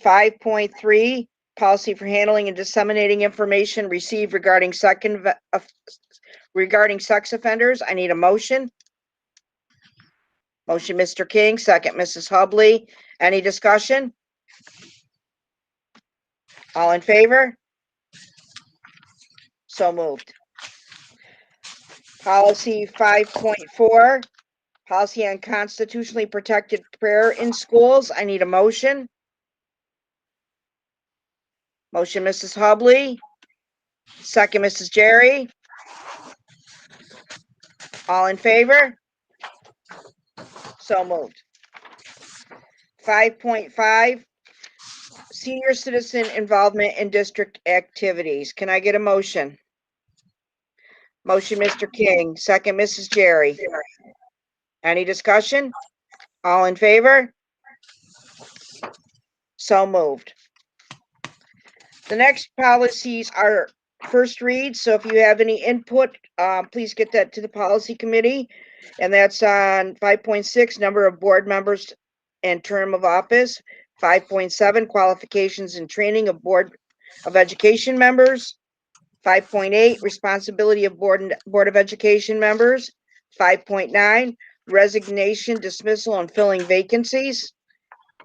5.3, policy for handling and disseminating information received regarding sex offenders. I need a motion. Motion, Mr. King, second, Mrs. Hubley. Any discussion? All in favor? So moved. Policy 5.4, policy on constitutionally protected prayer in schools. I need a motion. Motion, Mrs. Hubley. Second, Mrs. Jerry. All in favor? So moved. 5.5, senior citizen involvement in district activities. Can I get a motion? Motion, Mr. King. Second, Mrs. Jerry. Any discussion? All in favor? So moved. The next policies are first read, so if you have any input, please get that to the policy committee. And that's on 5.6, number of board members and term of office. 5.7, qualifications and training of Board of Education members. 5.8, responsibility of Board of Education members. 5.9, resignation, dismissal, and filling vacancies.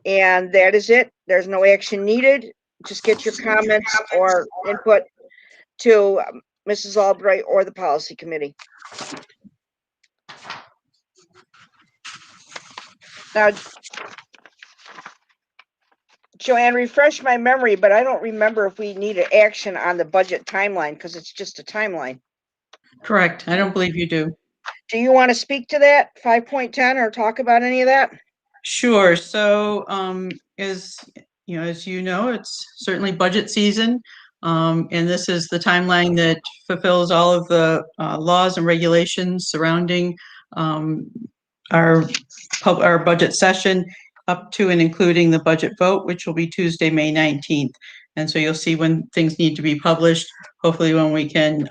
And that is it. There's no action needed. Just get your comments or input to Mrs. Albright or the policy committee. Now, Joanne, refresh my memory, but I don't remember if we needed action on the budget timeline because it's just a timeline. Correct. I don't believe you do. Do you want to speak to that 5.10 or talk about any of that? Sure. So, as you know, it's certainly budget season, and this is the timeline that fulfills all of the laws and regulations surrounding our budget session, up to and including the budget vote, which will be Tuesday, May 19th. And so you'll see when things need to be published, hopefully when we can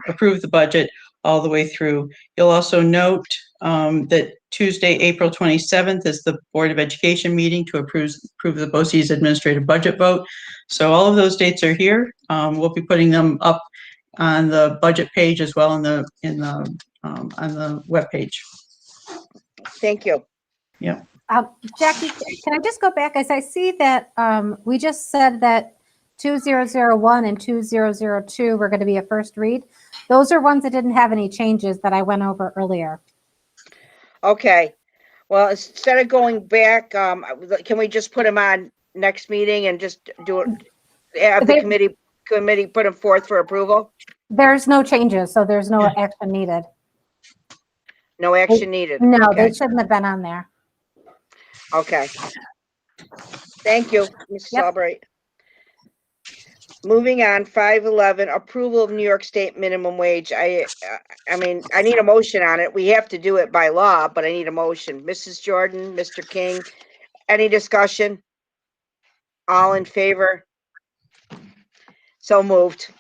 approve the budget all the way through. You'll also note that Tuesday, April 27th is the Board of Education meeting to approve the BOCES administrative budget vote. So all of those dates are here. We'll be putting them up on the budget page as well on the web page. Thank you. Yeah. Jackie, can I just go back? As I see that we just said that 2001 and 2002 were going to be a first read. Those are ones that didn't have any changes that I went over earlier. Okay. Well, instead of going back, can we just put them on next meeting and just do it? Have the committee put them forth for approval? There's no changes, so there's no action needed. No action needed. No, Okay. they shouldn't have been on there. Okay. Thank you, Mrs. Yep. Albright. Moving on, 5.11, approval of New York State minimum wage. I mean, I need a motion on it. We have to do it by law, but I need a motion. Mrs. Jordan, Mr. King, any discussion? All in favor? So moved.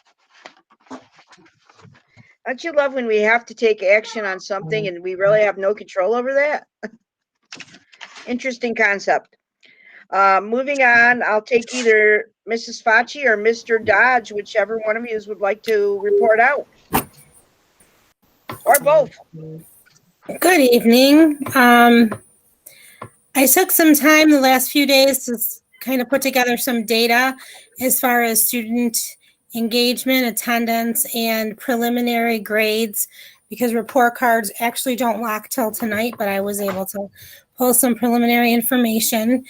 Don't you love when we have to take action on something and we really have no control over that? Interesting concept. Moving on, I'll take either Mrs. Facci or Mr. Dodge, whichever one of you would like to report out. Or both. Good evening. I took some time the last few days to kind of put together some data as far as student engagement, attendance, and preliminary grades, because report cards actually don't lock till tonight, but I was able to pull some preliminary information.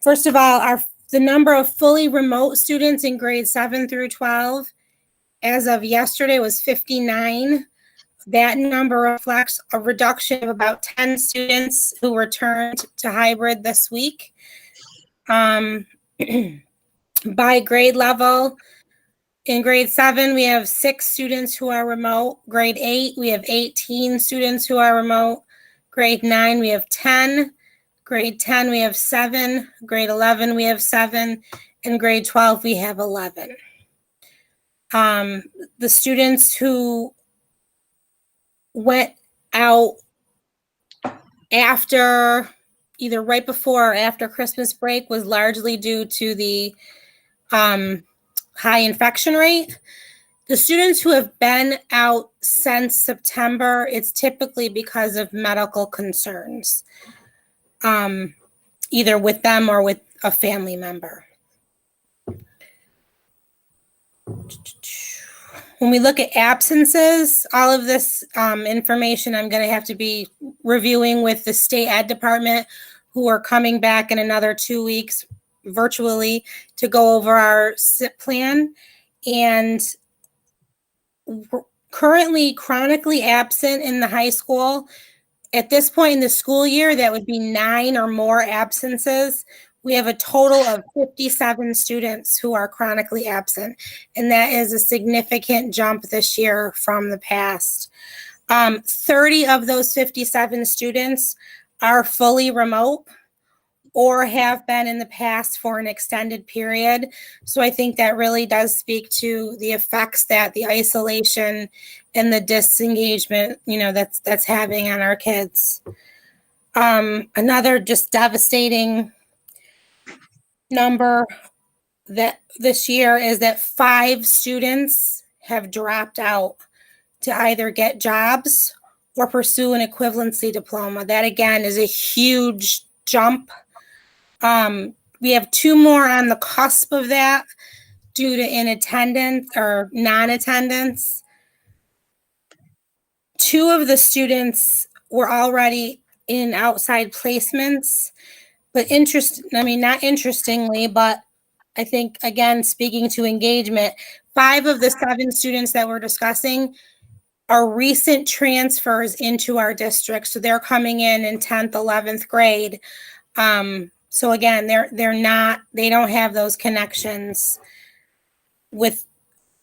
First of all, the number of fully remote students in grades 7 through 12 as of yesterday was 59. That number reflects a reduction of about 10 students who returned to hybrid this week. By grade level, in grade 7, we have 6 students who are remote. Grade 8, we have 18 students who are remote. Grade 9, we have 10. Grade 10, we have 7. Grade 11, we have 7. And grade 12, we have 11. The students who went out after either right before or after Christmas break was largely due to the high infection rate. The students who have been out since September, it's typically because of medical concerns, either with them or with a family member. When we look at absences, all of this information I'm going to have to be reviewing with the state ed department, who are coming back in another 2 weeks virtually to go over our SIP plan. And currently chronically absent in the high school, at this point in the school year, that would be 9 or more absences. We have a total of 57 students who are chronically absent, and that is a significant jump this year from the past. 30 of those 57 students are fully remote or have been in the past for an extended period. So I think that really does speak to the effects that the isolation and the disengagement, that's having on our kids. Another just devastating number that this year is that 5 students have dropped out to either get jobs or pursue an equivalency diploma. That again is a huge jump. We have 2 more on the cusp of that due to inattendance or non-attendance. 2 of the students were already in outside placements, but not interestingly, but I think, again, speaking to engagement, 5 of the 7 students that we're discussing are recent transfers into our district. So they're coming in 10th, 11th grade. So again, they don't have those connections with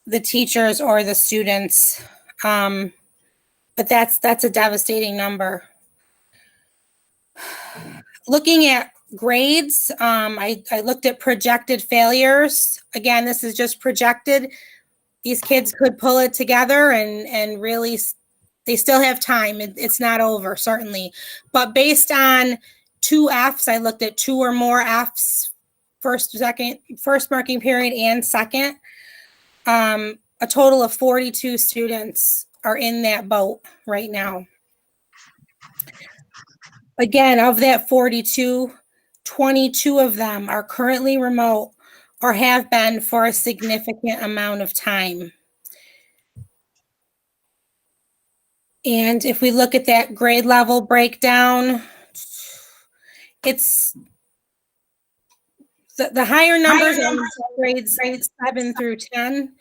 the teachers or the students. But that's a devastating number. Looking at grades, I looked at projected failures. Again, this is just projected. These kids could pull it together and really, they still have time. It's not over, certainly. But based on 2 Fs, I looked at 2 or more Fs, first marking period and second. A total of 42 students are in that boat right now. Again, of that 42, 22 of them are currently remote or have been for a significant amount of time. And if we look at that grade level breakdown, it's the higher numbers are grades 7 through 10.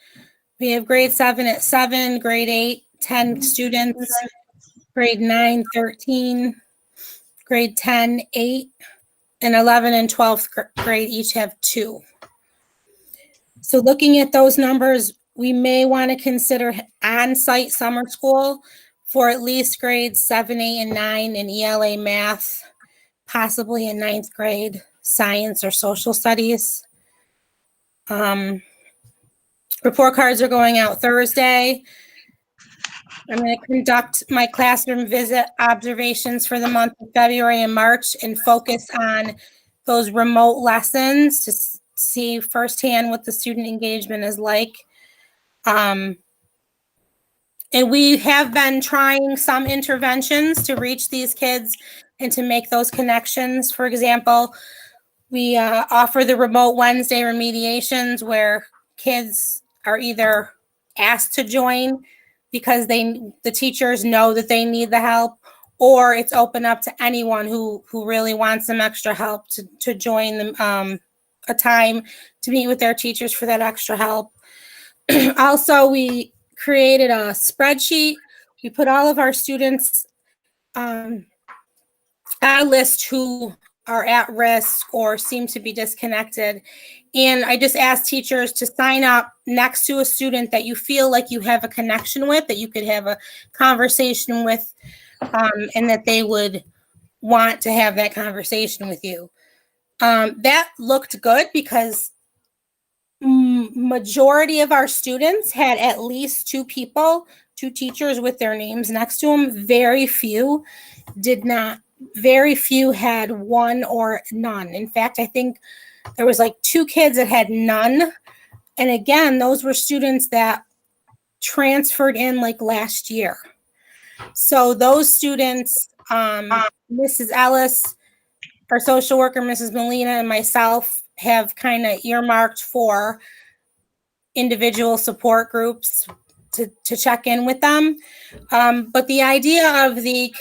We have grade 7 at 7, grade 8, 10 students, grade 9, 13, grade 10, 8, and 11 and 12th grade each have 2. So looking at those numbers, we may want to consider on-site summer school for at least grades 7, 8, and 9 in ELA math, possibly in 9th grade science or social studies. Report cards are going out Thursday. I'm going to conduct my classroom visit observations for the month of February and March and focus on those remote lessons to see firsthand what the student engagement is like. And we have been trying some interventions to reach these kids and to make those connections. For example, we offer the remote Wednesday remediations where kids are either asked to join because the teachers know that they need the help, or it's open up to anyone who really wants some extra help to join them, a time to meet with their teachers for that extra help. Also, we created a spreadsheet. We put all of our students on a list who are at risk or seem to be disconnected. And I just asked teachers to sign up next to a student that you feel like you have a connection with, that you could have a conversation with, and that they would want to have that conversation with you. That looked good because majority of our students had at least 2 teachers with their names next to them. Very few did not very few had one or none. In fact, I think there was like 2 kids that had none. And again, those were students that transferred in like last year. So those students, Mrs. Ellis, our social worker, Mrs. Molina, and myself have kind of earmarked for individual support groups to check in with them. But the idea of the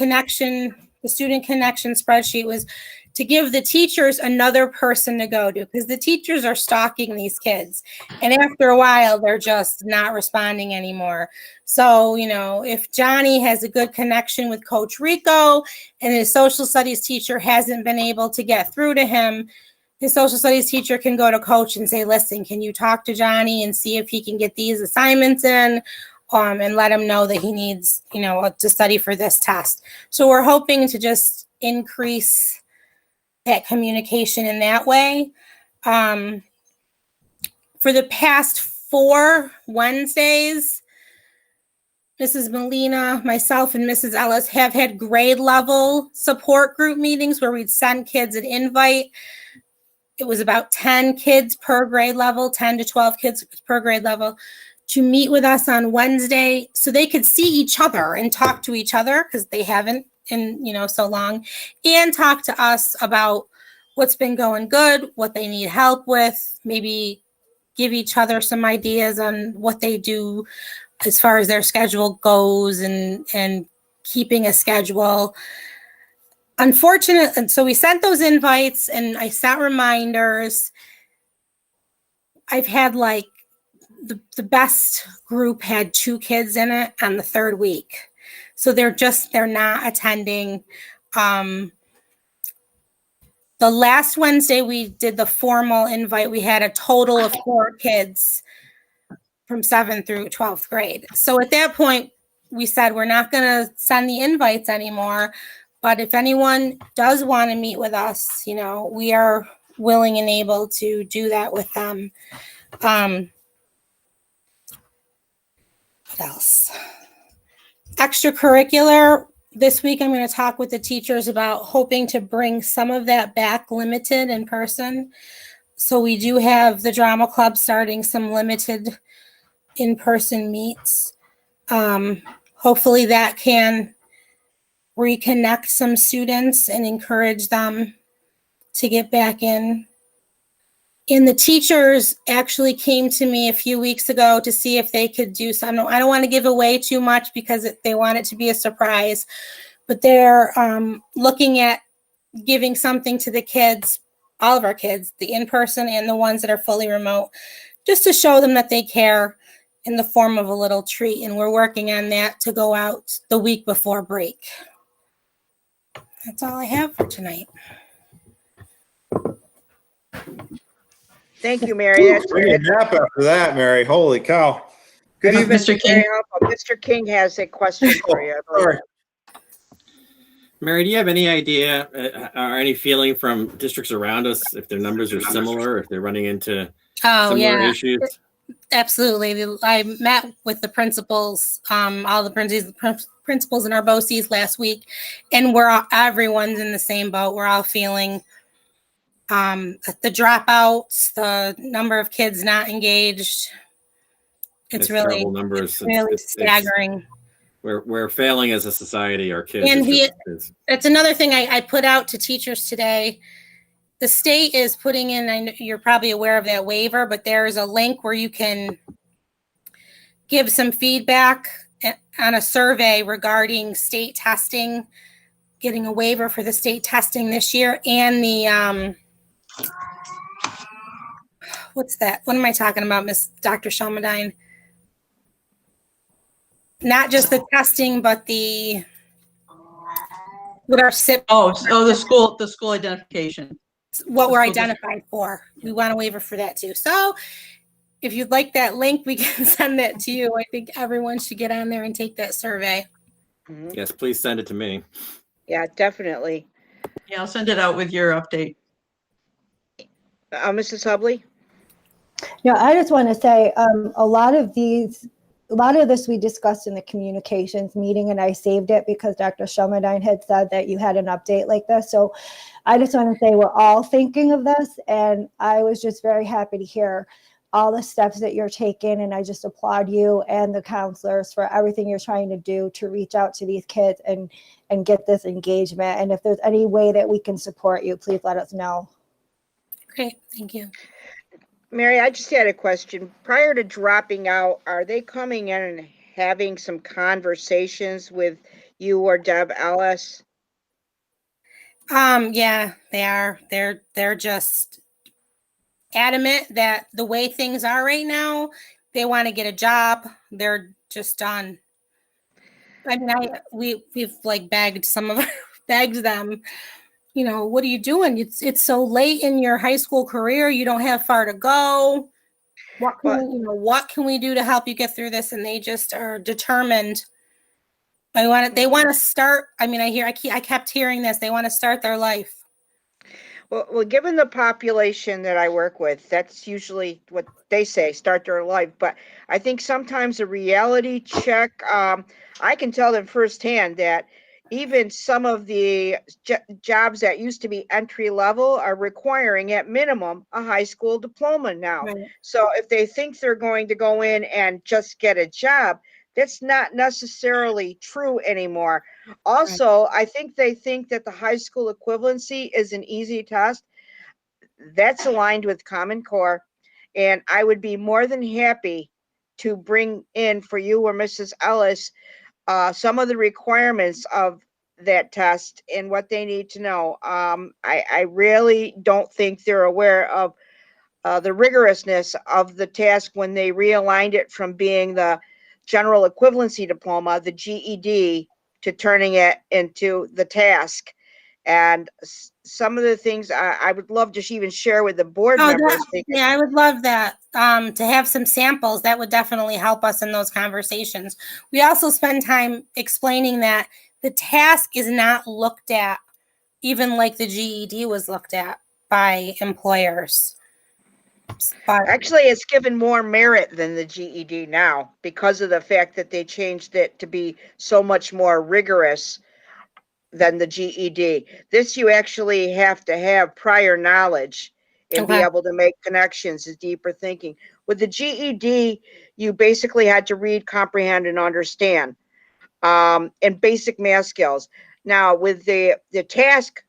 student connection spreadsheet was to give the teachers another person to go to, because the teachers are stalking these kids. And after a while, they're just not responding anymore. So, if Johnny has a good connection with Coach Rico and his social studies teacher hasn't been able to get through to him, his social studies teacher can go to Coach and say, listen, can you talk to Johnny and see if he can get these assignments in, and let him know that he needs, to study for this test. So we're hoping to just increase that communication in that way. For the past 4 Wednesdays, Mrs. Molina, myself, and Mrs. Ellis have had grade level support group meetings where we'd send kids an invite. It was about 10 kids per grade level, 10 to 12 kids per grade level, to meet with us on Wednesday so they could see each other and talk to each other, because they haven't in so long, and talk to us about what's been going good, what they need help with, maybe give each other some ideas on what they do as far as their schedule goes and keeping a schedule. Unfortunately, and so we sent those invites and I sent reminders. I've had like the best group had 2 kids in it on the 3rd week. So they're not attending. The last Wednesday we did the formal invite, we had a total of 4 kids from 7th through 12th grade. So at that point, we said we're not going to send the invites anymore. But if anyone does want to meet with us, we are willing and able to do that with them. What else? Extracurricular. This week, I'm going to talk with the teachers about hoping to bring some of that back limited in person. So we do have the drama club starting some limited in-person meets. Hopefully that can reconnect some students and encourage them to get back in. And the teachers actually came to me a few weeks ago to see if they could do something. I don't want to give away too much because they want it to be a surprise, but they're looking at giving something to the kids, all of our kids, the in-person and the ones that are fully remote, just to show them that they care in the form of a little treat. And we're working on that to go out the week before break. That's all I have for tonight. Thank you, Mary. That's Bring a nap after that, Mary. Holy cow. Good evening. Mr. King. Mr. King has a question for you. Sorry. Mary, do you have any idea or any feeling from districts around us if their numbers are similar, if they're running into similar issues? Absolutely. I met with the principals, all the principals and our BOCES last week, and everyone's in the same boat. We're all feeling the dropouts, the number of kids not engaged. It's really terrible numbers. Really staggering. We're failing as a society, our kids. And it's another thing I put out to teachers today. The state is putting in, I know you're probably aware of that waiver, but there's a link where you can give some feedback on a survey regarding state testing, getting a waiver for the state testing this year, and the, what's that? What am I talking about, Miss Dr. Shelmadine? Not just the testing, but what our SIP. The school identification. What we're identified for. We want a waiver for that too. So if you'd like that link, we can send that to you. I think everyone should get on there and take that survey. Yes, please send it to me. Yeah, definitely. Yeah, I'll send it out with your update. Mrs. Hubley? Yeah, I just want to say a lot of these a lot of this we discussed in the communications meeting, and I saved it because Dr. Shelmerdine had said that you had an update like this. So I just want to say we're all thinking of this, and I was just very happy to hear all the steps that you're taking, and I just applaud you and the counselors for everything you're trying to do to reach out to these kids and get this engagement. And if there's any way that we can support you, please let us know. Great, thank you. Mary, I just had a question. Prior to dropping out, are they coming in and having some conversations with you or Deb Ellis? Yeah, they are. They're just adamant that the way things are right now, they want to get a job. They're just done. I mean, we've like begged them, you know, what are you doing? It's so late in your high school career. You don't have far to go. What can we do to help you get through this? And they just are determined. They want to start. I mean, I kept hearing this. They want to start their life. Well, given the population that I work with, that's usually what they say, start their life. But I think sometimes a reality check, I can tell them firsthand that even some of the jobs that used to be entry level are requiring at minimum a high school diploma now. Right. So if they think they're going to go in and just get a job, that's not necessarily true anymore. Also, I think they think that the high school equivalency is an easy test. That's aligned with Common Core. And I would be more than happy to bring in for you or Mrs. Ellis some of the requirements of that test and what they need to know. I really don't think they're aware of the rigorousness of the task when they realigned it from being the general equivalency diploma, the GED, to turning it into the task. And some of the things I would love to even share with the board members. Yeah, I would love that. To have some samples, that would definitely help us in those conversations. We also spend time explaining that the task is not looked at, even like the GED was looked at by employers. Actually, it's given more merit than the GED now because of the fact that they changed it to be so much more rigorous than the GED. This you actually have to have prior knowledge and be able to make connections, is deeper thinking. With the GED, you basically had to read, comprehend, and understand, and basic math skills. Now, with the task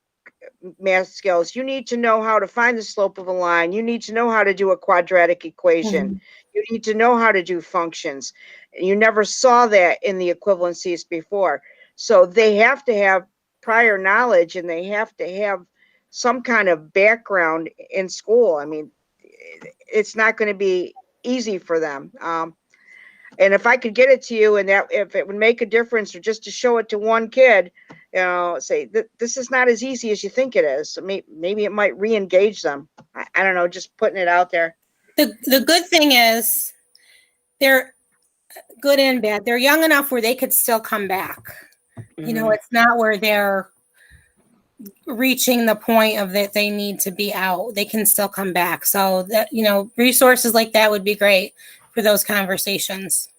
math skills, you need to know how to find the slope of a line. You need to know how to do a quadratic equation. Mm-hmm. You need to know how to do functions. You never saw that in the equivalencies before. So they have to have prior knowledge, and they have to have some kind of background in school. I mean, it's not going to be easy for them. And if I could get it to you, and that if it would make a difference, or just to show it to one kid, you know, say that this is not as easy as you think it is. So maybe it might re-engage them. I don't know, just putting it out there. The good thing is they're good and bad. They're young enough where they could still come back. Mm-hmm. You know, it's not where they're reaching the point of that they need to be out. They can still come back. So that, you know, resources like that would be great for those conversations.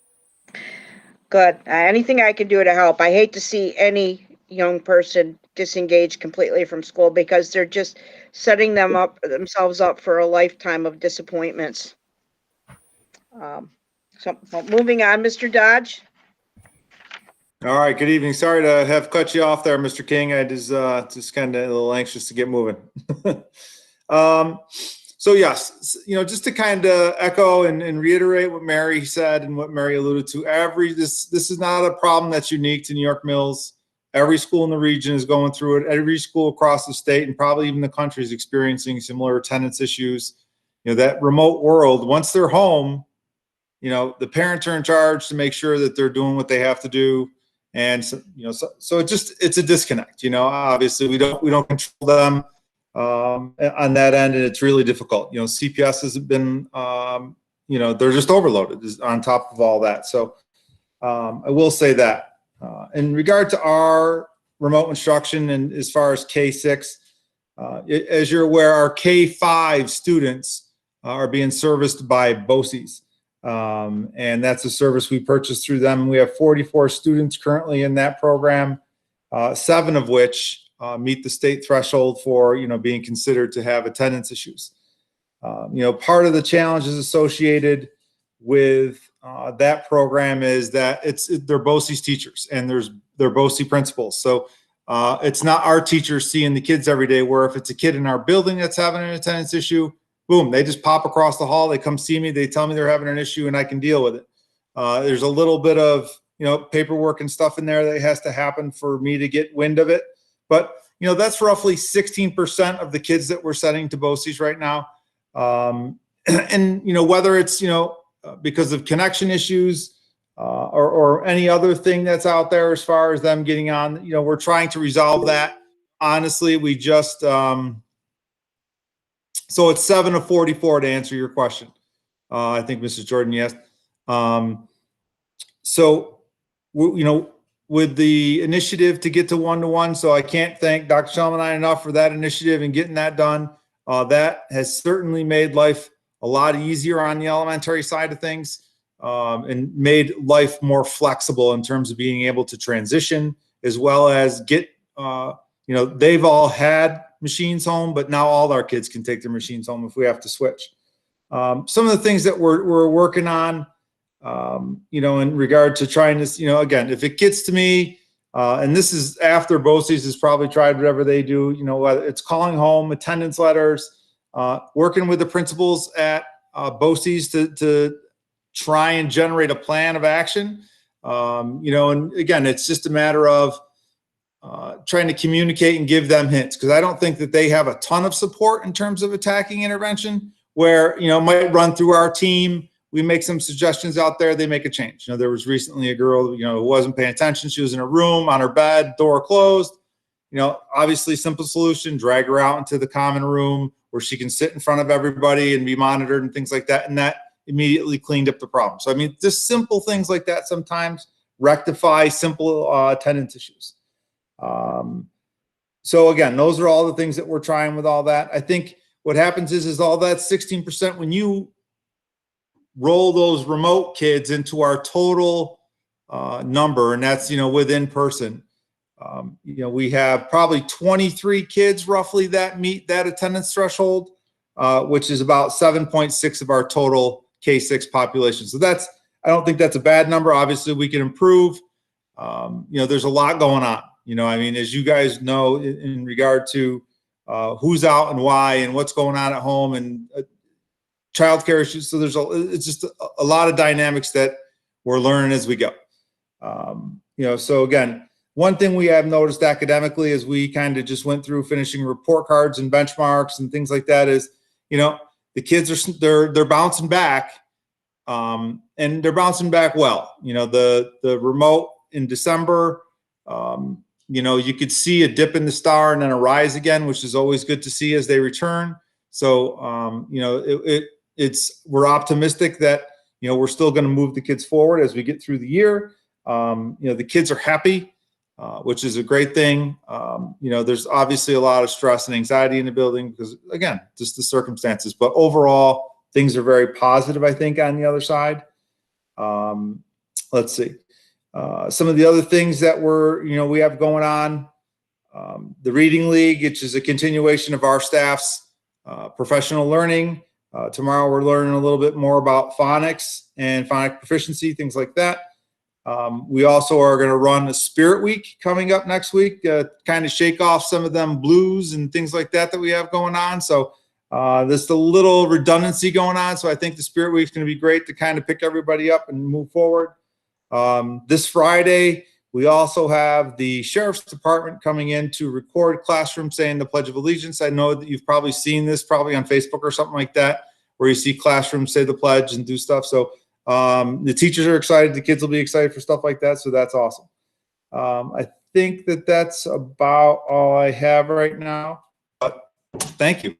Good. Anything I can do to help. I hate to see any young person disengage completely from school because they're just setting themselves up for a lifetime of disappointments. So moving on, Mr. Dodge. All right. Good evening. Sorry to have cut you off there, Mr. King. I just kind of a little anxious to get moving. So yes, you know, just to kind of echo and reiterate what Mary said and what Mary alluded to, this is not a problem that's unique to New York Mills. Every school in the region is going through it. Every school across the state and probably even the country is experiencing similar attendance issues. You know, that remote world, once they're home, you know, the parents are in charge to make sure that they're doing what they have to do. And so, you know, so it's a disconnect, you know, obviously we don't control them on that end, and it's really difficult. You know, CPS has been, you know, they're just overloaded on top of all that. So I will say that in regard to our remote instruction, and as far as K-6, as you're aware, our K-5 students are being serviced by BOCES. And that's a service we purchased through them. We have 44 students currently in that program, 7 of which meet the state threshold for, being considered to have attendance issues. Part of the challenges associated with that program is that they're BOCES teachers and they're BOCES principals. So it's not our teachers seeing the kids every day, where if it's a kid in our building that's having an attendance issue, boom, they just pop across the hall, they come see me, they tell me they're having an issue, and I can deal with it. There's a little bit of, paperwork and stuff in there that has to happen for me to get wind of it. But, that's roughly 16% of the kids that we're sending to BOCES right now. And, whether it's, because of connection issues or any other thing that's out there as far as them getting on, we're trying to resolve that. Honestly, we just, so it's 7 of 44 to answer your question. I think Mrs. Jordan, yes. With the initiative to get to 1-to-1, so I can't thank Dr. Shelman enough for that initiative and getting that done. That has certainly made life a lot easier on the elementary side of things, and made life more flexible in terms of being able to transition, as well as get, they've all had machines home, but now all our kids can take their machines home if we have to switch. Some of the things that we're working on, in regard to trying to, again, if it gets to me, and this is after BOCES has probably tried whatever they do, whether it's calling home, attendance letters, working with the principals at BOCES to try and generate a plan of action. And again, it's just a matter of trying to communicate and give them hints, because I don't think that they have a ton of support in terms of attacking intervention, where, might run through our team. We make some suggestions out there, they make a change. There was recently a girl, who wasn't paying attention. She was in a room on her bed, door closed. Obviously simple solution, drag her out into the common room where she can sit in front of everybody and be monitored and things like that. And that immediately cleaned up the problem. So, just simple things like that sometimes rectify simple attendance issues. So again, those are all the things that we're trying with all that. I think what happens is all that 16%, when you roll those remote kids into our total number, and that's, with in person, we have probably 23 kids roughly that meet that attendance threshold, which is about 7.6 of our total K-6 population. So I don't think that's a bad number. Obviously we can improve. There's a lot going on, as you guys know, in regard to who's out and why and what's going on at home and childcare issues. So it's just a lot of dynamics that we're learning as we go. So again, one thing we have noticed academically as we kind of just went through finishing report cards and benchmarks and things like that is, the kids they're bouncing back, and they're bouncing back well. The remote in December, you could see a dip in the star and then a rise again, which is always good to see as they return. So, we're optimistic that, we're still going to move the kids forward as we get through the year. The kids are happy, which is a great thing. There's obviously a lot of stress and anxiety in the building because, again, just the circumstances. But overall, things are very positive, I think, on the other side. Let's see. Some of the other things that we have going on, the Reading League, which is a continuation of our staff's professional learning. Tomorrow we're learning a little bit more about phonics and phonic proficiency, things like that. We also are going to run a Spirit Week coming up next week, kind of shake off some of them blues and things like that we have going on. So there's a little redundancy going on. So I think the Spirit Week is going to be great to kind of pick everybody up and move forward. This Friday, we also have the Sheriff's Department coming in to record classroom saying the Pledge of Allegiance. I know that you've probably seen this probably on Facebook or something like that, where you see classrooms say the pledge and do stuff. So the teachers are excited. The kids will be excited for stuff like that. So that's awesome. I think that's about all I have right now. But thank you.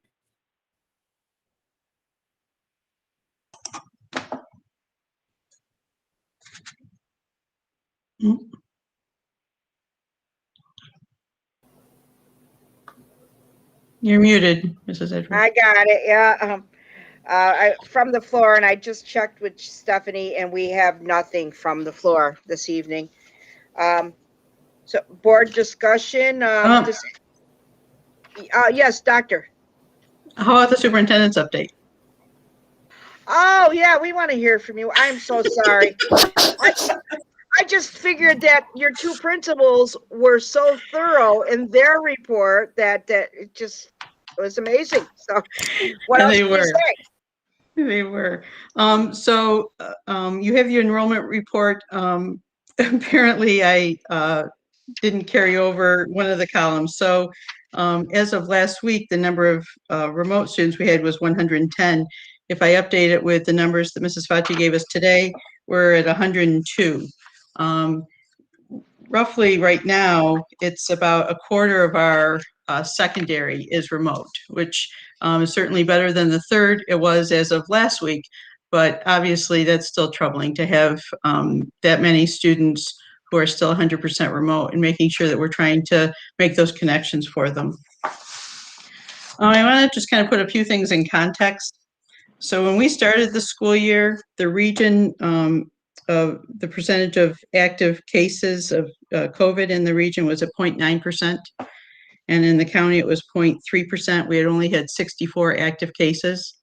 You're muted, Mrs. Edwards. I got it. Yeah. From the floor, and I just checked with Stephanie, and we have nothing from the floor this evening. So board discussion, yes, Doctor. How about the superintendent's update? Oh, yeah, we want to hear from you. I'm so sorry. I just figured that your two principals were so thorough in their report that it just was amazing. So what And else they can you were. say? They were. So you have your enrollment report. Apparently, I didn't carry over one of the columns. So as of last week, the number of remote students we had was 110. If I update it with the numbers that Mrs. Facci gave us today, we're at 102. Roughly right now, it's about a quarter of our secondary is remote, which is certainly better than the third it was as of last week. But obviously, that's still troubling to have that many students who are still 100% remote, and making sure that we're trying to make those connections for them. I want to just kind of put a few things in context. So when we started the school year, the region of the percentage of active cases of COVID in the region was at 0.9%. And in the county, it was 0.3%. We had only had 64 active cases.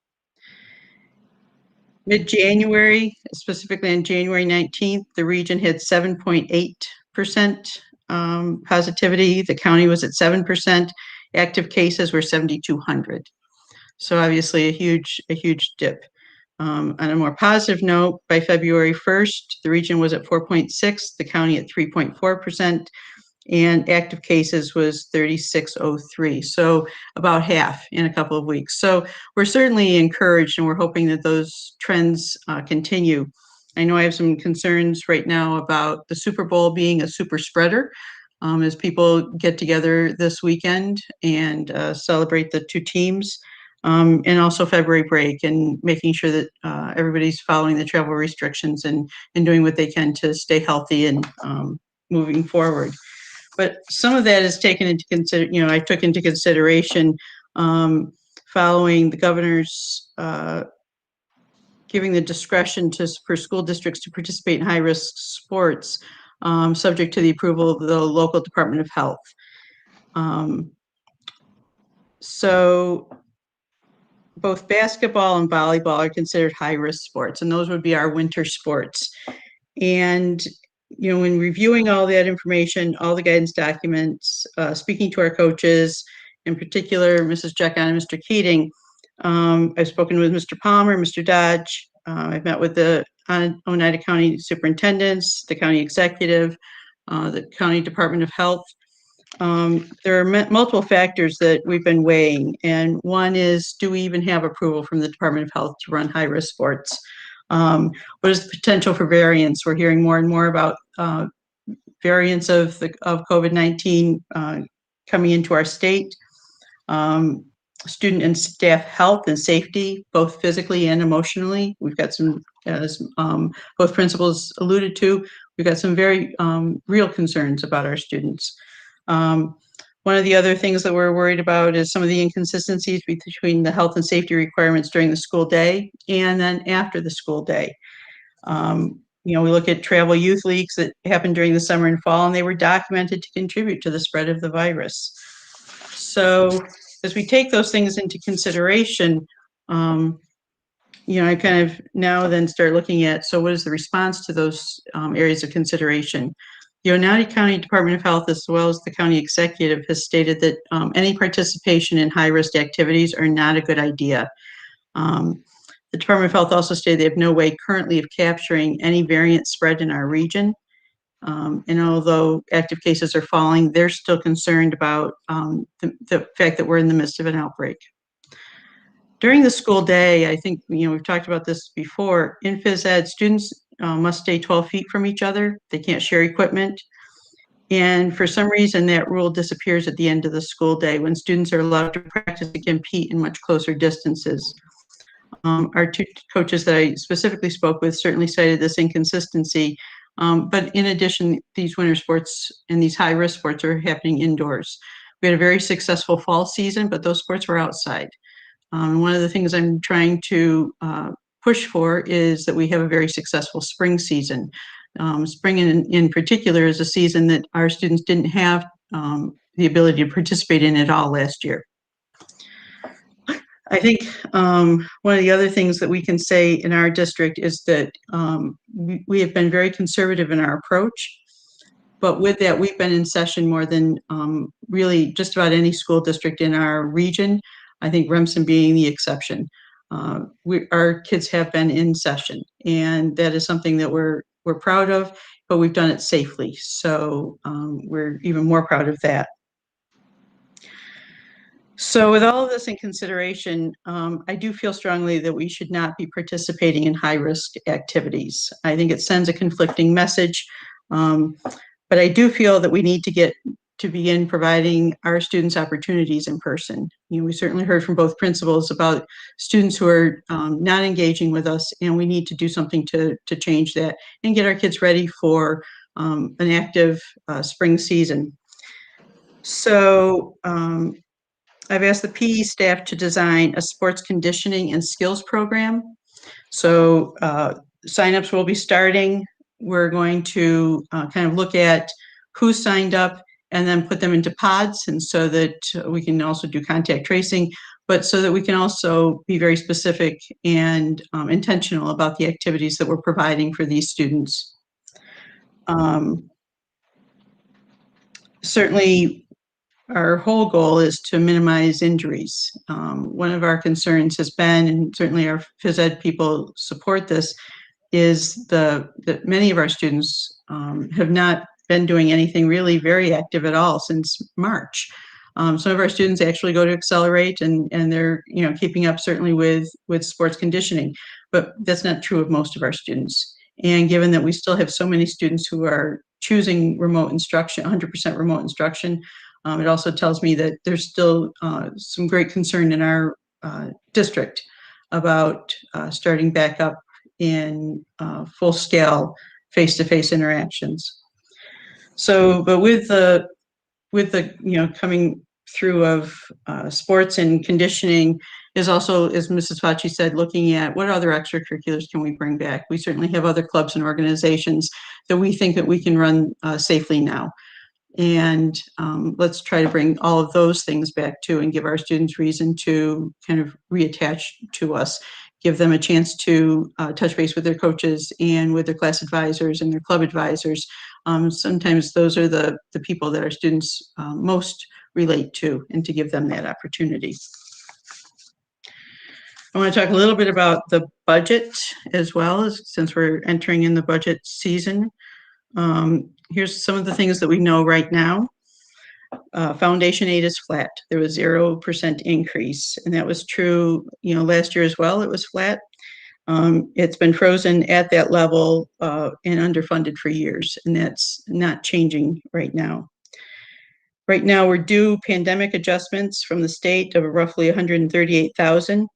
Mid-January, specifically on January 19th, the region had 7.8% positivity. The county was at 7%. Active cases were 7,200. So obviously a huge dip. On a more positive note, by February 1st, the region was at 4.6, the county at 3.4%, and active cases was 3,603. So about half in a couple of weeks. So we're certainly encouraged, and we're hoping that those trends continue. I know I have some concerns right now about the Super Bowl being a super spreader, as people get together this weekend and celebrate the two teams. And also February break, and making sure that everybody's following the travel restrictions and doing what they can to stay healthy and moving forward. But some of that is taken into I took into consideration following the governor's giving the discretion for school districts to participate in high-risk sports, subject to the approval of the local Department of Health. So both basketball and volleyball are considered high-risk sports, and those would be our winter sports. And, when reviewing all that information, all the guidance documents, speaking to our coaches, in particular, Mrs. Jekan and Mr. Keating, I've spoken with Mr. Palmer, Mr. Dodge. I've met with the Oneida County superintendents, the county executive, the county Department of Health. There are multiple factors that we've been weighing, and one is, do we even have approval from the Department of Health to run high-risk sports? What is the potential for variants? We're hearing more and more about variants of COVID-19 coming into our state. Student and staff health and safety, both physically and emotionally. We've got some, as both principals alluded to, we've got some very real concerns about our students. One of the other things that we're worried about is some of the inconsistencies between the health and safety requirements during the school day and then after the school day. We look at travel youth leagues that happened during the summer and fall, and they were documented to contribute to the spread of the virus. So as we take those things into consideration, I kind of now then start looking at, so what is the response to those areas of consideration? The Oneida County Department of Health, as well as the county executive, has stated that any participation in high-risk activities are not a good idea. The Department of Health also stated they have no way currently of capturing any variant spread in our region. And although active cases are falling, they're still concerned about the fact that we're in the midst of an outbreak. During the school day, I think, we've talked about this before, in phys ed, students must stay 12 feet from each other. They can't share equipment. And for some reason, that rule disappears at the end of the school day when students are allowed to practice and compete in much closer distances. Our two coaches that I specifically spoke with certainly cited this inconsistency. But in addition, these winter sports and these high-risk sports are happening indoors. We had a very successful fall season, but those sports were outside. One of the things I'm trying to push for is that we have a very successful spring season. Spring in particular is a season that our students didn't have the ability to participate in at all last year. I think one of the other things that we can say in our district is that we have been very conservative in our approach. But with that, we've been in session more than really just about any school district in our region. I think Remsen being the exception. Our kids have been in session, and that is something that we're proud of, but we've done it safely. So we're even more proud of that. So with all of this in consideration, I do feel strongly that we should not be participating in high-risk activities. I think it sends a conflicting message, but I do feel that we need to begin providing our students opportunities in person. You know, we certainly heard from both principals about students who are not engaging with us, and we need to do something to change that and get our kids ready for an active spring season. So I've asked the PE staff to design a sports conditioning and skills program. So signups will be starting. We're going to kind of look at who signed up and then put them into pods, and so that we can also do contact tracing, but so that we can also be very specific and intentional about the activities that we're providing for these students. Certainly, our whole goal is to minimize injuries. One of our concerns has been, and certainly our phys ed people support this, is that many of our students have not been doing anything really very active at all since March. Some of our students actually go to Accelerate, and they're keeping up certainly with sports conditioning, but that's not true of most of our students. And given that we still have so many students who are choosing remote instruction, 100% remote instruction, it also tells me that there's still some great concern in our district about starting back up in full-scale face-to-face interactions. So, but with the coming through of sports and conditioning is also, as Mrs. Facci said, looking at what other extracurriculars can we bring back. We certainly have other clubs and organizations that we think that we can run safely now. And let's try to bring all of those things back too, and give our students reason to kind of reattach to us, give them a chance to touch base with their coaches and with their class advisors and their club advisors. Sometimes those are the people that our students most relate to, and to give them that opportunity. I want to talk a little bit about the budget as well, since we're entering in the budget season. Here's some of the things that we know right now. Foundation aid is flat. There was 0% increase, and that was true, last year as well. It was flat. It's been frozen at that level and underfunded for years, and that's not changing right now. Right now, we're due pandemic adjustments from the state of roughly $138,000.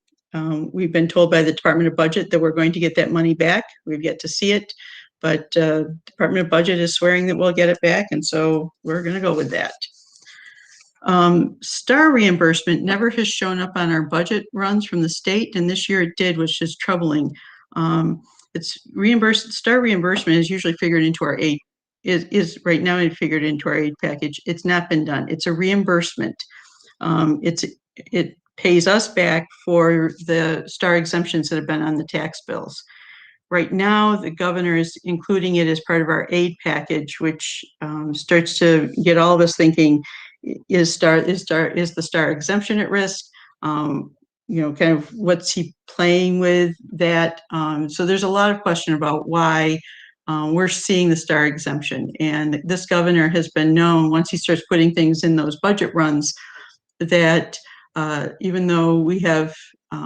We've been told by the Department of Budget that we're going to get that money back. We've yet to see it, but Department of Budget is swearing that we'll get it back, and so we're going to go with that. STAR reimbursement never has shown up on our budget runs from the state, and this year it did, which is troubling. It's reimbursed. STAR reimbursement is usually figured into our aid. Is right now figured into our aid package. It's not been done. It's a reimbursement. It pays us back for the STAR exemptions that have been on the tax bills. Right now, the governor is including it as part of our aid package, which starts to get all of us thinking: is the STAR exemption at risk? Kind of what's he playing with that? So there's a lot of question about why we're seeing the STAR exemption. And this governor has been known, once he starts putting things in those budget runs, that even though we have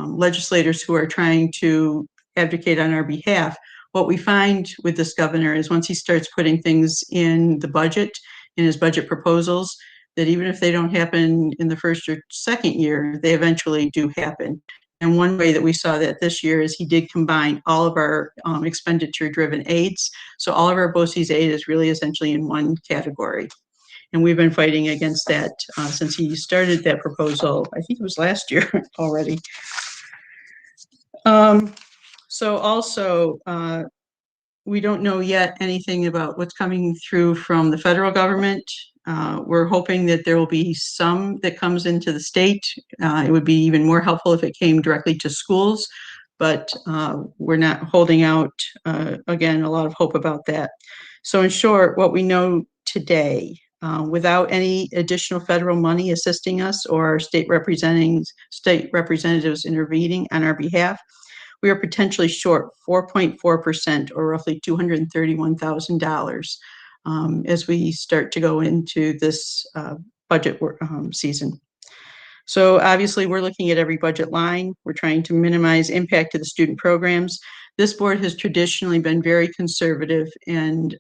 legislators who are trying to advocate on our behalf, what we find with this governor is once he starts putting things in the budget, in his budget proposals, that even if they don't happen in the first or second year, they eventually do happen. And one way that we saw that this year is he did combine all of our expenditure-driven aids. So all of our BOCES aid is really essentially in one category. And we've been fighting against that since he started that proposal. I think it was last year already. So also, we don't know yet anything about what's coming through from the federal government. We're hoping that there will be some that comes into the state. It would be even more helpful if it came directly to schools, but we're not holding out, again, a lot of hope about that. So in short, what we know today, without any additional federal money assisting us or state representatives intervening on our behalf, we are potentially short 4.4% or roughly $231,000 as we start to go into this budget season. So obviously we're looking at every budget line. We're trying to minimize impact to the student programs. This board has traditionally been very conservative and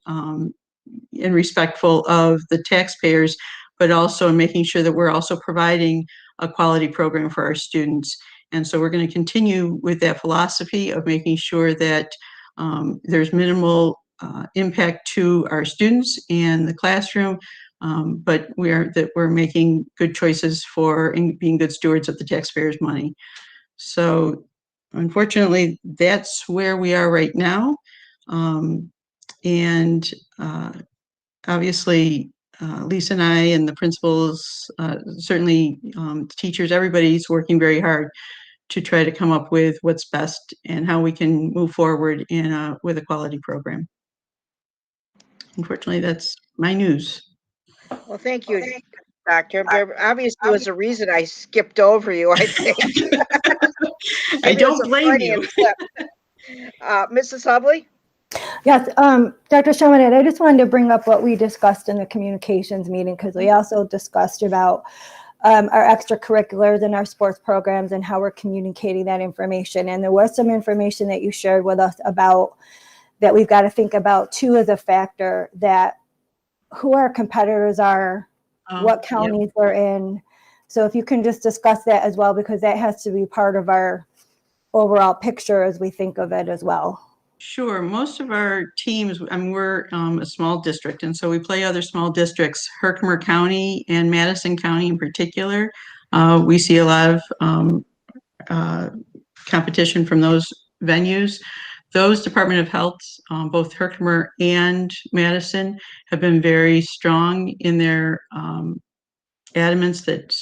respectful of the taxpayers, but also in making sure that we're also providing a quality program for our students. And so we're going to continue with that philosophy of making sure that there's minimal impact to our students and the classroom, but we're making good choices for being good stewards of the taxpayers' money. So unfortunately, that's where we are right now. Obviously, Lisa and I and the principals, certainly teachers, everybody's working very hard to try to come up with what's best and how we can move forward with a quality program. Unfortunately, that's my news. Well, thank you, Doctor. There obviously was a reason I skipped over you, I think. I don't blame you. Mrs. Hubley? Yes, Dr. Shumanit, I just wanted to bring up what we discussed in the communications meeting, because we also discussed about our extracurriculars and our sports programs and how we're communicating that information. And there was some information that you shared with us about that we've got to think about too as a factor, that who our competitors are, what counties we're in. So if you can just discuss that as well, because that has to be part of our overall picture as we think of it as well. Sure. Most of our teams, we're a small district, and so we play other small districts, Herkimer County and Madison County in particular. We see a lot of competition from those venues. Those Department of Health, both Herkimer and Madison, have been very strong in their adamance that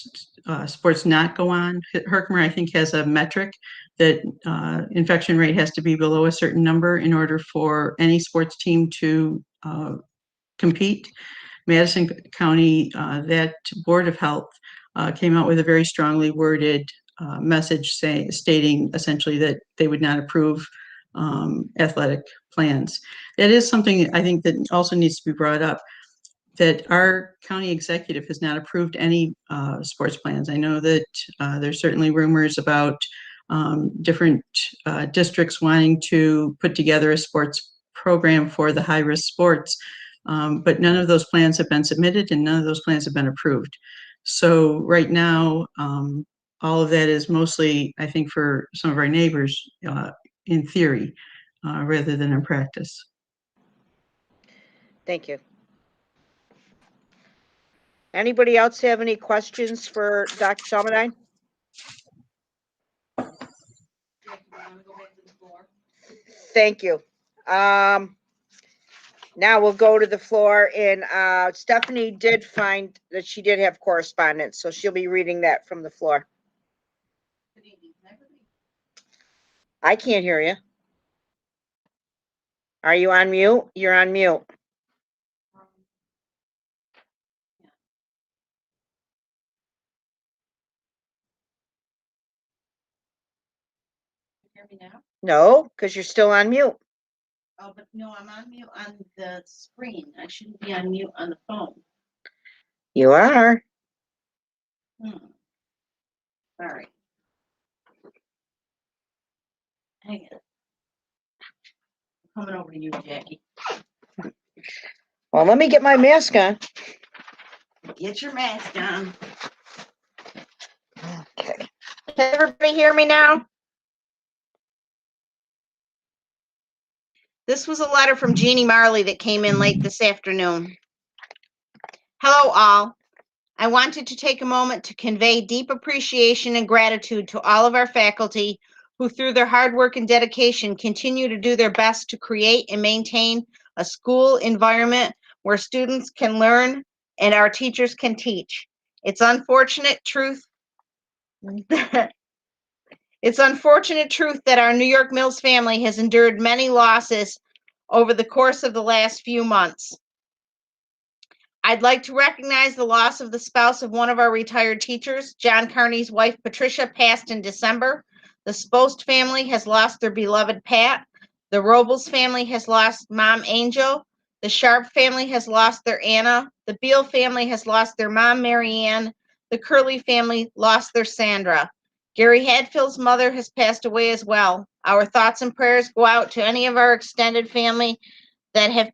sports not go on. Herkimer, I think, has a metric that infection rate has to be below a certain number in order for any sports team to compete. Madison County, that Board of Health came out with a very strongly worded message stating essentially that they would not approve athletic plans. That is something I think that also needs to be brought up, that our county executive has not approved any sports plans. I know that there's certainly rumors about different districts wanting to put together a sports program for the high-risk sports, but none of those plans have been submitted and none of those plans have been approved. So right now, all of that is mostly, I think, for some of our neighbors in theory rather than in practice. Thank you. Anybody else have any questions for Dr. Shumanit? Thank you. Now we'll go to the floor, and Stephanie did find that she did have correspondence, so she'll be reading that from the floor. I can't hear you. Are you on mute? You're on mute. Hear me now? No, because you're still on mute. Oh, but no, I'm on mute on the screen. I shouldn't be on mute on the phone. You are. Sorry. Hang on. I'm coming over to you, Jackie. Well, let me get my mask on. Get your mask on. Okay. Can everybody hear me now? This was a letter from Jeannie Marley that came in late this afternoon. Hello, all. I wanted to take a moment to convey deep appreciation and gratitude to all of our faculty who, through their hard work and dedication, continue to do their best to create and maintain a school environment where students can learn and our teachers can teach. It's unfortunate truth. It's unfortunate truth that our New York Mills family has endured many losses over the course of the last few months. I'd like to recognize the loss of the spouse of one of our retired teachers. John Carney's wife, Patricia, passed in December. The Spost family has lost their beloved Pat. The Robles family has lost Mom Angel. The Sharp family has lost their Anna. The Beal family has lost their mom, Mary Ann. The Curley family lost their Sandra. Gary Hadfield's mother has passed away as well. Our thoughts and prayers go out to any of our extended family that have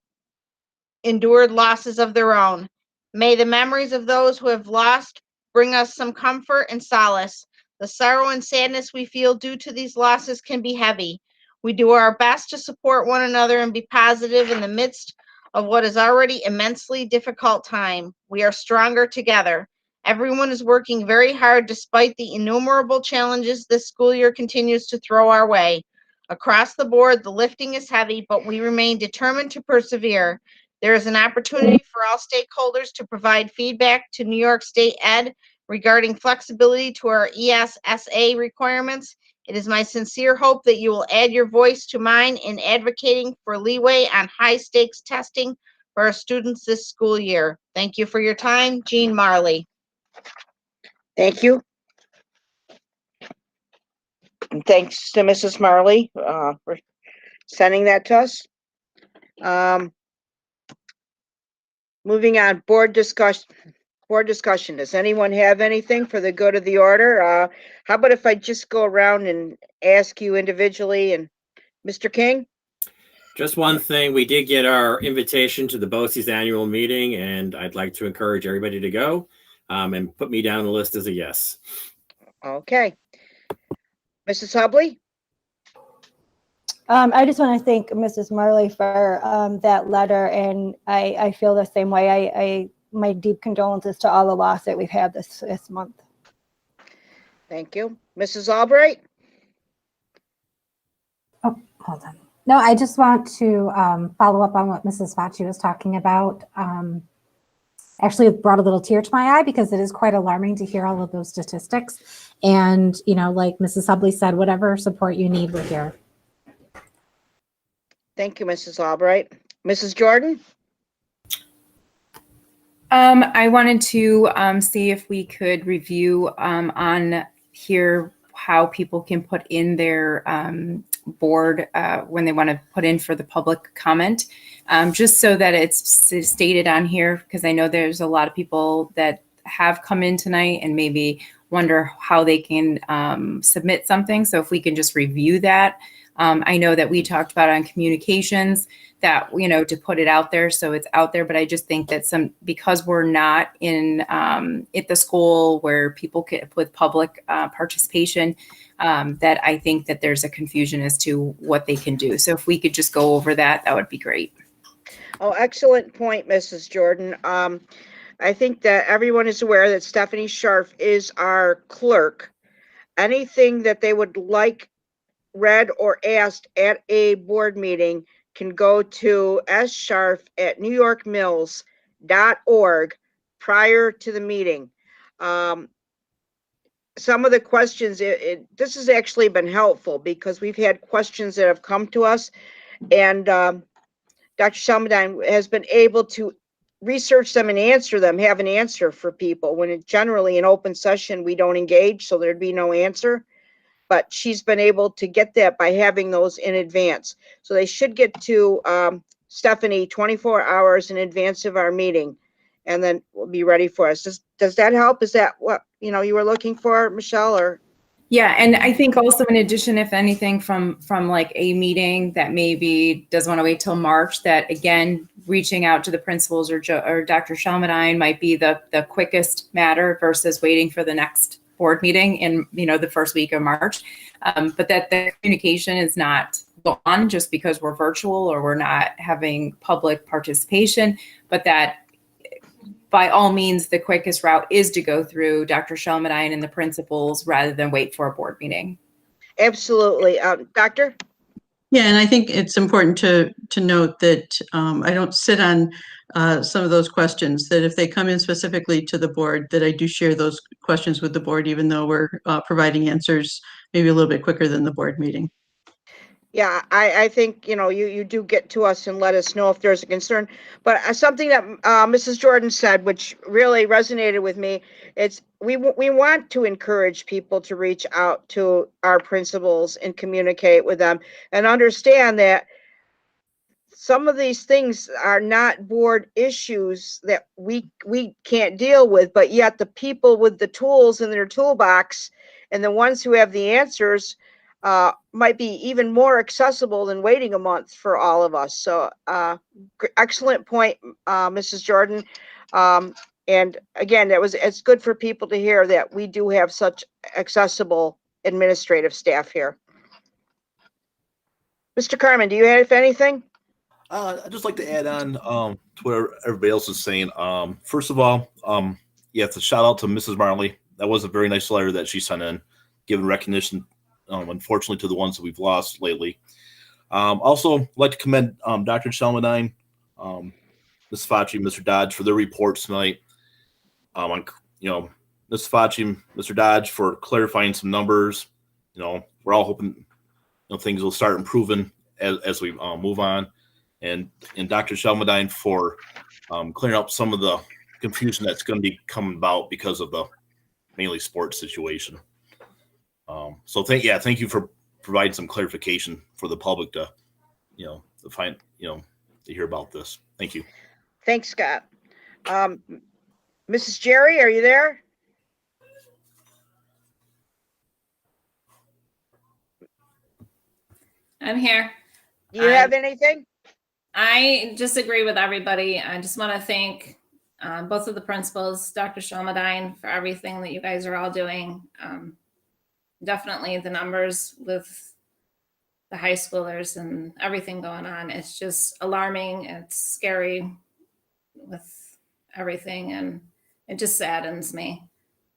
endured losses of their own. May the memories of those who have lost bring us some comfort and solace. The sorrow and sadness we feel due to these losses can be heavy. We do our best to support one another and be positive in the midst of what is already immensely difficult time. We are stronger together. Everyone is working very hard despite the innumerable challenges this school year continues to throw our way. Across the board, the lifting is heavy, but we remain determined to persevere. There is an opportunity for all stakeholders to provide feedback to New York State Ed regarding flexibility to our ESSA requirements. It is my sincere hope that you will add your voice to mine in advocating for leeway on high-stakes testing for our students this school year. Thank you for your time. Jean Marley. Thank you. And thanks to Mrs. Marley for sending that to us. Moving on, board discussion. Does anyone have anything for the good of the order? How about if I just go around and ask you individually, and Mr. King? Just one thing, we did get our invitation to the BOCES annual meeting, and I'd like to encourage everybody to go and put me down on the list as a yes. Okay. Mrs. Hubley? I just want to thank Mrs. Marley for that letter, and I feel the same way. My deep condolences to all the loss that we've had this month. Thank you. Mrs. Albright? Oh, hold on. No, I just want to follow up on what Mrs. Facci was talking about. Actually, it brought a little tear to my eye because it is quite alarming to hear all of those statistics. And, you know, like Mrs. Hubley said, whatever support you need, we're here. Thank you, Mrs. Albright. Mrs. Jordan? I wanted to see if we could review on here how people can put in their board when they want to put in for the public comment, just so that it's stated on here, because I know there's a lot of people that have come in tonight and maybe wonder how they can submit something. So if we can just review that. I know that we talked about on communications that, you know, to put it out there so it's out there, but I just think that because we're not in at the school where people can with public participation, that I think that there's a confusion as to what they can do. So if we could just go over that, that would be great. Oh, excellent point, Mrs. Jordan. I think that everyone is aware that Stephanie Scharf is our clerk. Anything that they would like read or asked at a board meeting can go to sharf@newyorkmills.org prior to the meeting. Some of the questions, this has actually been helpful because we've had questions that have come to us, and Dr. Shelmadine has been able to research them and answer them, have an answer for people, when generally in open session we don't engage, so there'd be no answer. But she's been able to get that by having those in advance. So they should get to Stephanie 24 hours in advance of our meeting, and then we'll be ready for us. Does that help? Is that what you were looking for, Michelle? Or yeah, and I think also in addition, if anything from like a meeting that maybe doesn't want to wait till March, that again, reaching out to the principals or Dr. Shelmadine might be the quickest matter versus waiting for the next board meeting in the first week of March, but that the communication is not gone just because we're virtual or we're not having public participation, but that by all means, the quickest route is to go through Dr. Shelmadine and the principals rather than wait for a board meeting. Absolutely. Doctor? Yeah, and I think it's important to note that I don't sit on some of those questions, that if they come in specifically to the board, that I do share those questions with the board, even though we're providing answers maybe a little bit quicker than the board meeting. Yeah, I think, you do get to us and let us know if there's a concern. But something that Mrs. Jordan said, which really resonated with me, it's we want to encourage people to reach out to our principals and communicate with them and understand that some of these things are not board issues that we can't deal with, but yet the people with the tools in their toolbox and the ones who have the answers might be even more accessible than waiting a month for all of us. So excellent point, Mrs. Jordan. And again, it's good for people to hear that we do have such accessible administrative staff here. Mr. Carmen, do you have anything? I'd just like to add on to what everybody else is saying. First of all, you have to shout out to Mrs. Marley. That was a very nice letter that she sent in, giving recognition, unfortunately, to the ones that we've lost lately. Also, I'd like to commend Dr. Shelmadine, Ms. Facci, Mr. Dodge for their reports tonight. Ms. Facci, Mr. Dodge for clarifying some numbers. We're all hoping things will start improving as we move on. And Dr. Shelmadine for clearing up some of the confusion that's going to be coming about because of the mainly sports situation. So thank you for providing some clarification for the public to hear about this. Thank you. Thanks, Scott. Mrs. Jerry, are you there? I'm here. Do you have anything? I just agree with everybody. I just want to thank both of the principals, Dr. Shelmadine, for everything that you guys are all doing. Definitely the numbers with the high schoolers and everything going on. It's just alarming. It's scary with everything. And it just saddens me.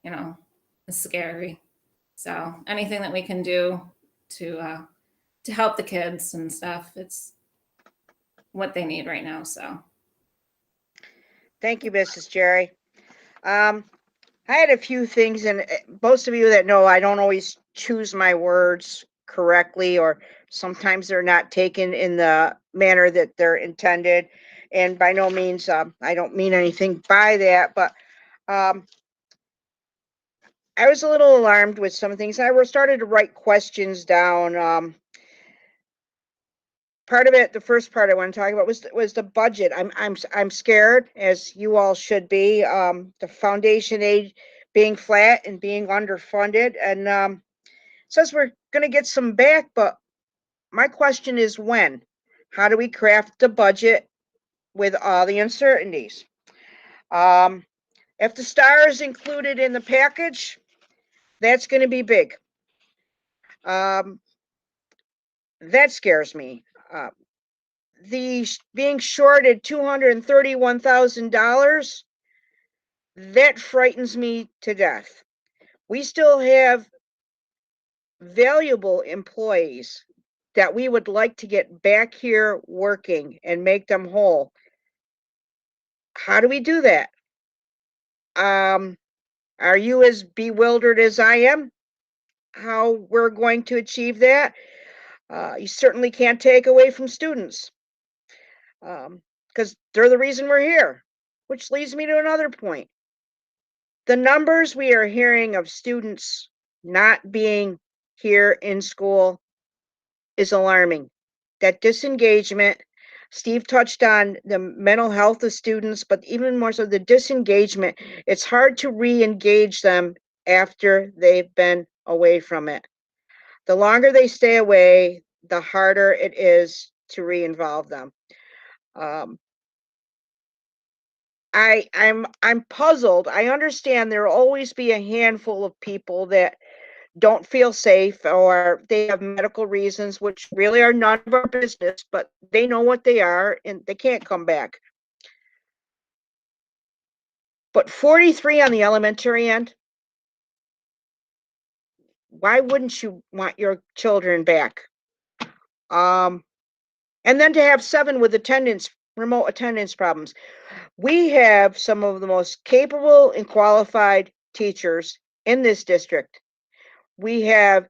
It's scary. So anything that we can do to help the kids and stuff, it's what they need right now. So thank you, Mrs. Jerry. I had a few things, and most of you that know, I don't always choose my words correctly, or sometimes they're not taken in the manner that they're intended. And by no means, I don't mean anything by that, but I was a little alarmed with some things. I started to write questions down. Part of it, the first part I want to talk about was the budget. I'm scared, as you all should be. The foundation aid being flat and being underfunded, and says we're going to get some back, but my question is when? How do we craft the budget with all the uncertainties? If the STAR is included in the package, that's going to be big. That scares me. The being shorted $231,000, that frightens me to death. We still have valuable employees that we would like to get back here working and make them whole. How do we do that? Are you as bewildered as I am how we're going to achieve that? You certainly can't take away from students, because they're the reason we're here, which leads me to another point. The numbers we are hearing of students not being here in school is alarming. That disengagement, Steve touched on the mental health of students, but even more so the disengagement. It's hard to re-engage them after they've been away from it. The longer they stay away, the harder it is to re-involve them. I'm puzzled. I understand there will always be a handful of people that don't feel safe, or they have medical reasons, which really are none of our business, but they know what they are and they can't come back. but 43 on the elementary end. Why wouldn't you want your children back? And then to have 7 with remote attendance problems. We have some of the most capable and qualified teachers in this district. We have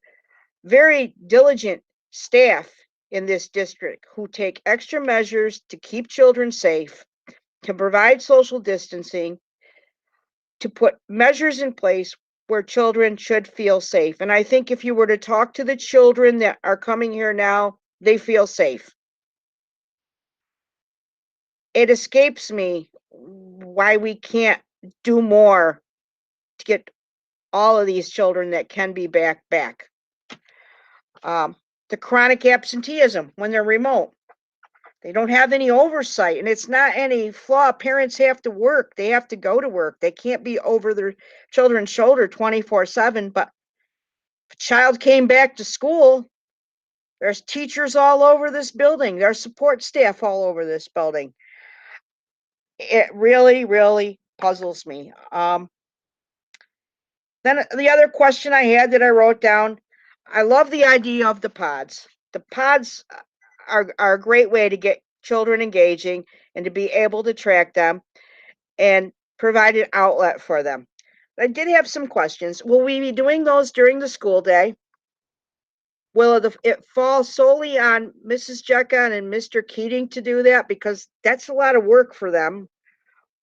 very diligent staff in this district who take extra measures to keep children safe, to provide social distancing, to put measures in place where children should feel safe. And I think if you were to talk to the children that are coming here now, they feel safe. It escapes me why we can't do more to get all of these children that can be back. The chronic absenteeism when they're remote. They don't have any oversight, and it's not any flaw. Parents have to work. They have to go to work. They can't be over their children's shoulder 24/7. But if a child came back to school, there's teachers all over this building. There's support staff all over this building. It really, really puzzles me. Then the other question I had that I wrote down, I love the idea of the pods. The pods are a great way to get children engaging and to be able to track them and provide an outlet for them. I did have some questions. Will we be doing those during the school day? Will it fall solely on Mrs. Jecka and Mr. Keating to do that? Because that's a lot of work for them.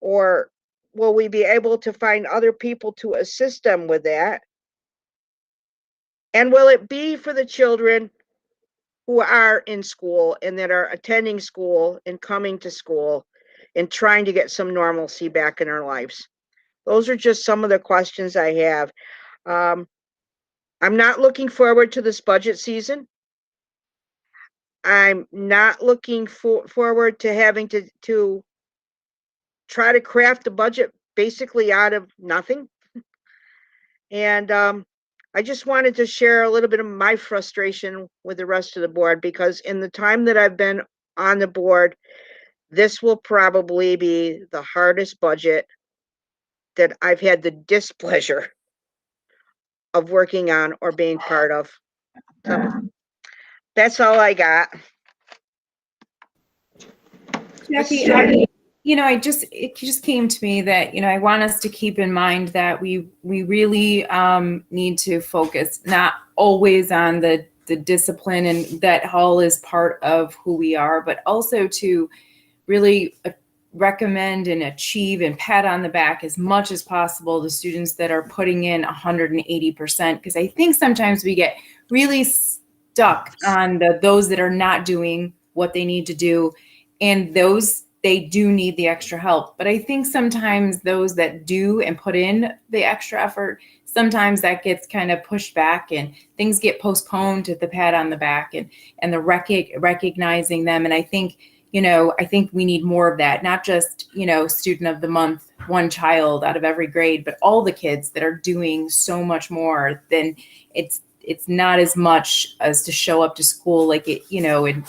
Or will we be able to find other people to assist them with that? And will it be for the children who are in school and that are attending school and coming to school and trying to get some normalcy back in their lives? Those are just some of the questions I have. I'm not looking forward to this budget season. I'm not looking forward to having to try to craft a budget basically out of nothing. And I just wanted to share a little bit of my frustration with the rest of the board, because in the time that I've been on the board, this will probably be the hardest budget that I've had the displeasure of working on or being part of. So that's all I got. Jackie, it just came to me that, I want us to keep in mind that we really need to focus not always on the discipline, and that all is part of who we are, but also to really recommend and achieve and pat on the back as much as possible the students that are putting in 180%, because I think sometimes we get really stuck on those that are not doing what they need to do, and those they do need the extra help. But I think sometimes those that do and put in the extra effort, sometimes that gets kind of pushed back and things get postponed to the pat on the back and the recognizing them. And I think, I think we need more of that, not just, student of the month, one child out of every grade, but all the kids that are doing so much more than it's not as much as to show up to school like it,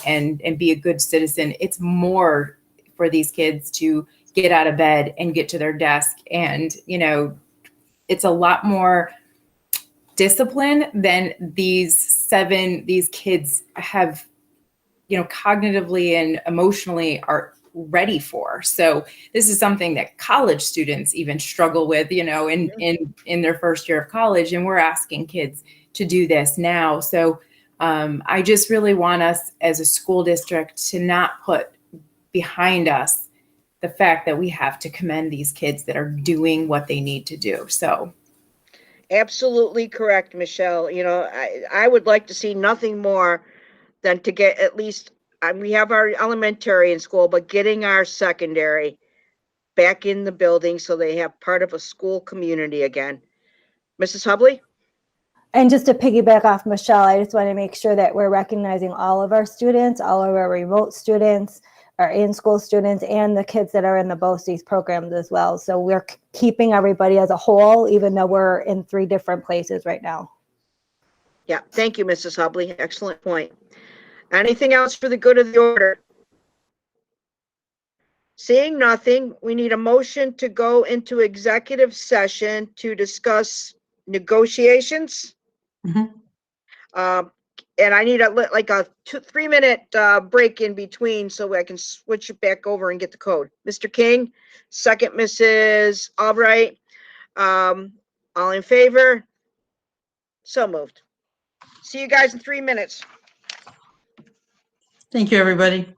and be a good citizen. It's more for these kids to get out of bed and get to their desk. And, it's a lot more discipline than these kids have, cognitively and emotionally are ready for. So this is something that college students even struggle with, in their first year of college. And we're asking kids to do this now. So I just really want us as a school district to not put behind us the fact that we have to commend these kids that are doing what they need to do. So absolutely correct, Michelle. I would like to see nothing more than to get at least, we have our elementary in school, but getting our secondary back in the building so they have part of a school community again. Mrs. Hubley? And just to piggyback off Michelle, I just want to make sure that we're recognizing all of our students, all of our remote students, our in-school students, and the kids that are in the BOCES programs as well. So we're keeping everybody as a whole, even though we're in 3 different places right now. Yeah, thank you, Mrs. Hubley. Excellent point. Anything else for the good of the order? Seeing nothing, we need a motion to go into executive session to discuss negotiations. Mhm. And I need like a 3-minute break in between so I can switch it back over and get the code. Mr. King, second, Mrs. Albright. All in favor? So moved. See you guys in 3 minutes. Thank you, everybody.